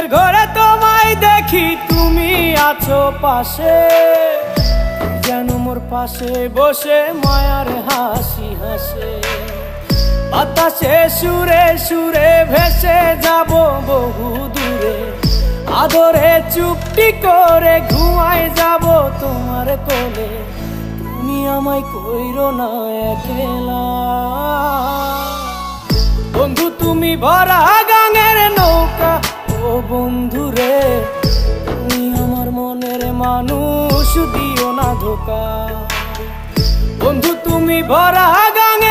ঘুমের ঘরে তোমায় দেখি, তুমি আছো পাশে, যেন মোর পাশে বসে মায়ার হাসি হাসে। বাতাসে সুরে সুরে ভেসে যাব বহু দূরে, আদরে চুপটি করে ঘুমায় যাব তোমার কোলে। তুমি আমায় কইরো না একলা বন্ধু, তুমি ভরা গাঙের নৌকা। ও বন্ধু রে, তুমি আমার মনের মানুষ, দিও না ধোকা। বন্ধু তুমি ভরা গাঙের